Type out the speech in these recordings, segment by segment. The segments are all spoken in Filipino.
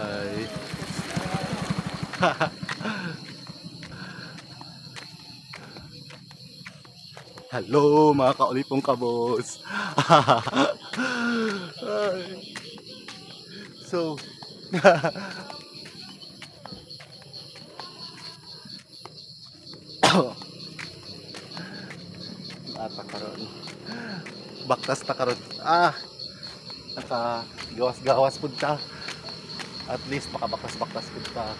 Ay. Hello mga kaulipong kabos. Ay. So ata karon. Baktas ta karon. Naka gawas-gawas pud ta. At least makabaktas-baktas pud ta.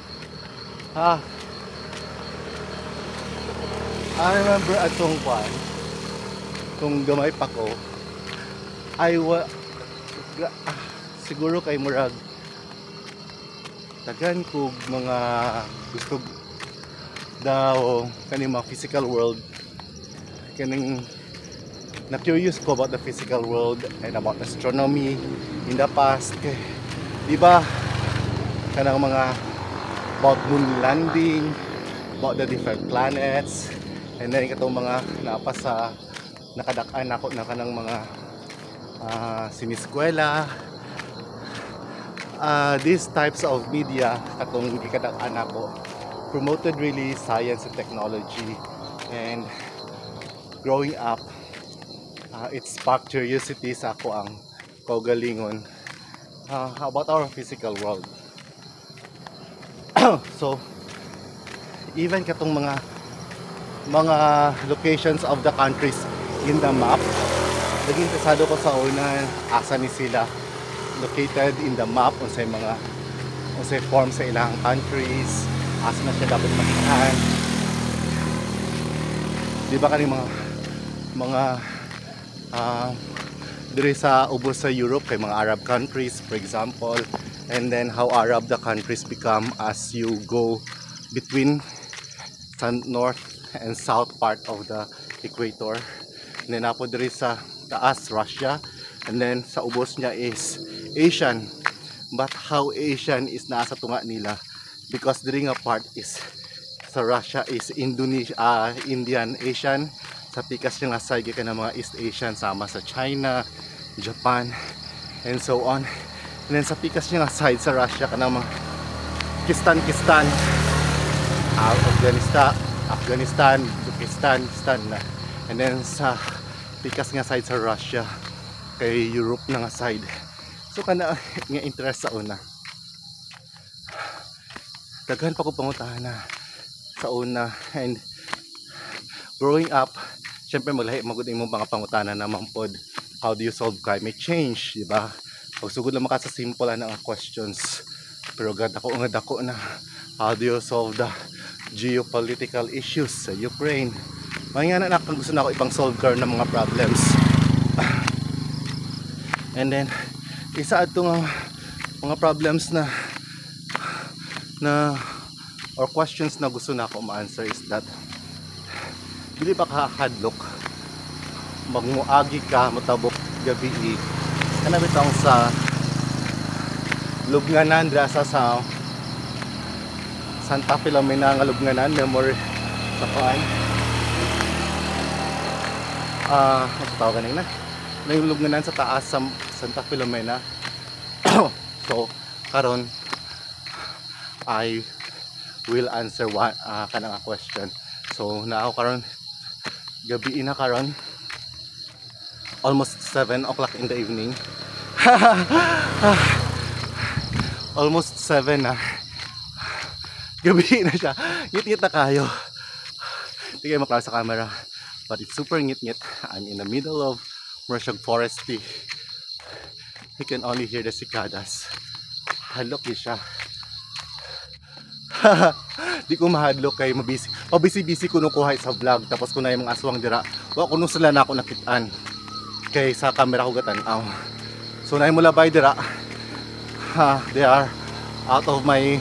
I remember atong kwan kung gamay pa ko siguro kay murag tagan kog mga gusto daw kaning mga physical world, kaning na curious ko about the physical world and about astronomy in the past kay di ba kanang mga about moon landing, about the different planets, and then katong mga napa sa nakadak-an ako na kanang mga siniskwela. These types of media katong gikadak-an ako promoted really science and technology, and growing up it sparked curiosity sa ako ang kaugalingon about our physical world. So even katong mga locations of the countries in the map, naging interesado ko sa una asa ni sila located in the map, unsay form sa ilang countries, asa na siya dapat makitaan. Di ba kaning mga diri sa ubos sa Europe kay mga Arab countries for example, and then how Arab the countries become as you go between north and south part of the equator. And then apo diri sa taas Russia, and then sa ubos niya is Asian. But how Asian is naa sa tunga nila because diri nga part is sa Russia is Indonesia, Indian Asian. Sa pikas niya nga side ka ng mga East Asian sama sa China, Japan, and so on. And then sa pikas niya nga side sa Russia ka ng mga Kistan, Afghanistan, Pakistan na. And then sa pikas nga side sa Russia kay Europe na nga side. So kana nga interest sa una. Daghan pa ko pangutahan na sa una, and growing up, syempre maglahi magud imong mga pangutana naman pod. How do you solve climate change, di ba? Pagsugod lang maka sa simple na questions. Pero dako na how do you solve the geopolitical issues sa Ukraine? Mga na kung gusto na ako ipang solve karon ng mga problems. And then isa ato nga mga problems na or questions na gusto na ako ma-answer is that dili ba ka hadlok magmuagi ka motabok gabi kana bitong sa lubnganan dra sa Santa Filomena nga lubnganan memory sa paan tawag kanina na yung lubnganan sa taas sa Santa Filomena. So karon I will answer one kanang question. So na ako karon gabi na karon almost 7 o'clock in the evening. Almost 7 na gabi na siya. Ngit-ngit na kayo, hindi kayo maklaro sa camera, but it's super ngit-ngit. I'm in the middle of Murashag Foresty. You can only hear the cicadas. Hadlok siya. Di ko mahadlok kay mabisi-bisi ko nung kuhay sa vlog, tapos ko na yung mga aswang dira wa ko nung sila na ako nakitaan kay sa camera ko gatanaw. So na yung mulabay dira they are out of my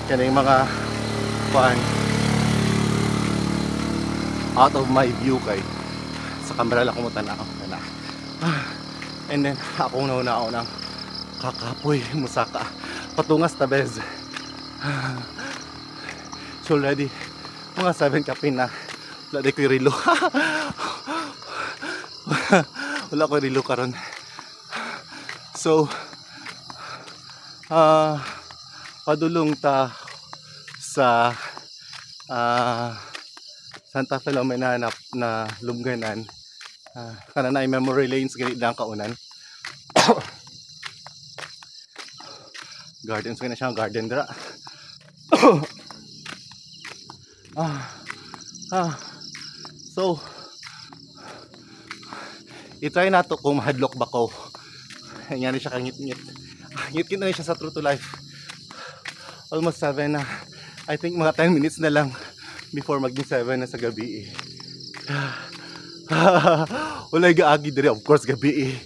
kaning mga pan out of my view kay sa camera lang ko mo tanaw na. And then ako nauna ng kakapoy musaka patungas tabez. So already mga 7 kapin na wala di ko rilo. Wala ko rilo karon. So padulong ta sa Santa Filomena na lungganan. Kana na memory lanes gani lang kaunan. Gardens na siya, garden dra. So itry nato kung mahadlok ba ko. Yan siya kangit-ngit. Ngit-ngit na siya sa true to life. Almost 7 na. I think mga 10 minutes na lang before maging 7 na sa gabi. Walay gaagi diri, of course gabi.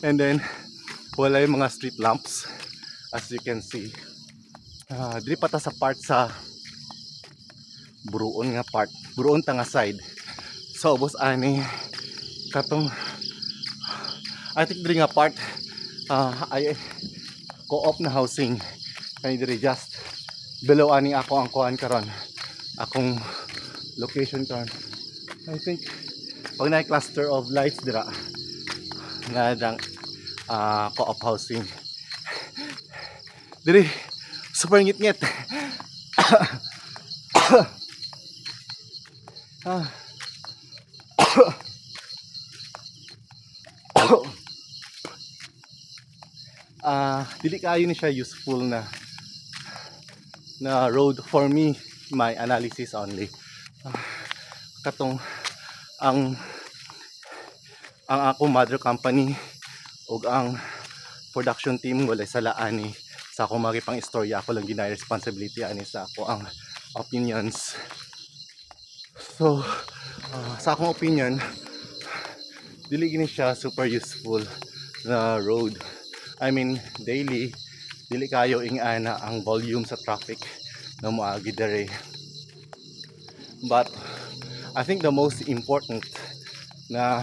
And then walay mga street lamps as you can see. Diri pa ta sa part sa Buruon nga part. Buruon ta nga side. So ubos ani katong I think diri nga part ay co-op na housing. Kani diri just below ani ako ang kuan karon. Akong location karon. I think pag na cluster of lights dira nga dang co-op housing. Diri super ngit-ngit. Dili kayo ni siya useful na road for me, my analysis only. Katong ang ako mother company ug ang production team wala sala ani sa akong magipang istorya, ako lang ginay responsibility ani sa ako ang opinions. So sa akong opinion dili gini siya super useful na road. I mean daily dili kayo ingana ang volume sa traffic na moagi dere. But I think the most important na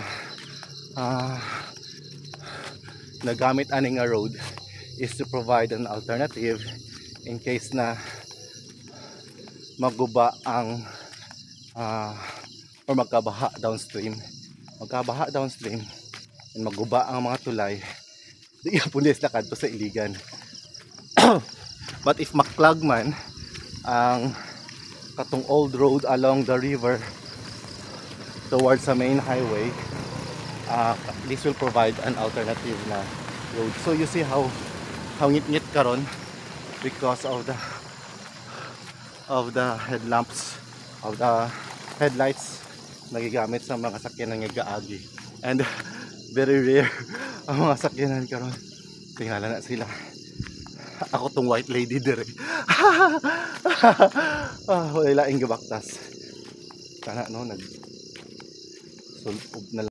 nagamit aning nga road is to provide an alternative in case na maguba ang or magkabaha downstream and maguba ang mga tulay. Di punis lakad to sa Iligan. But if maklag man ang katong old road along the river towards the main highway, this will provide an alternative na road. So you see how ngit-ngit karon because of the headlamps, of the headlights nagigamit sa mga sakyanan nga gaagi. And very rare ang mga sakyanan karon. Tingala na sila. Ako tong white lady dire. Wala laing gabaktas. Kana no nag sulpog na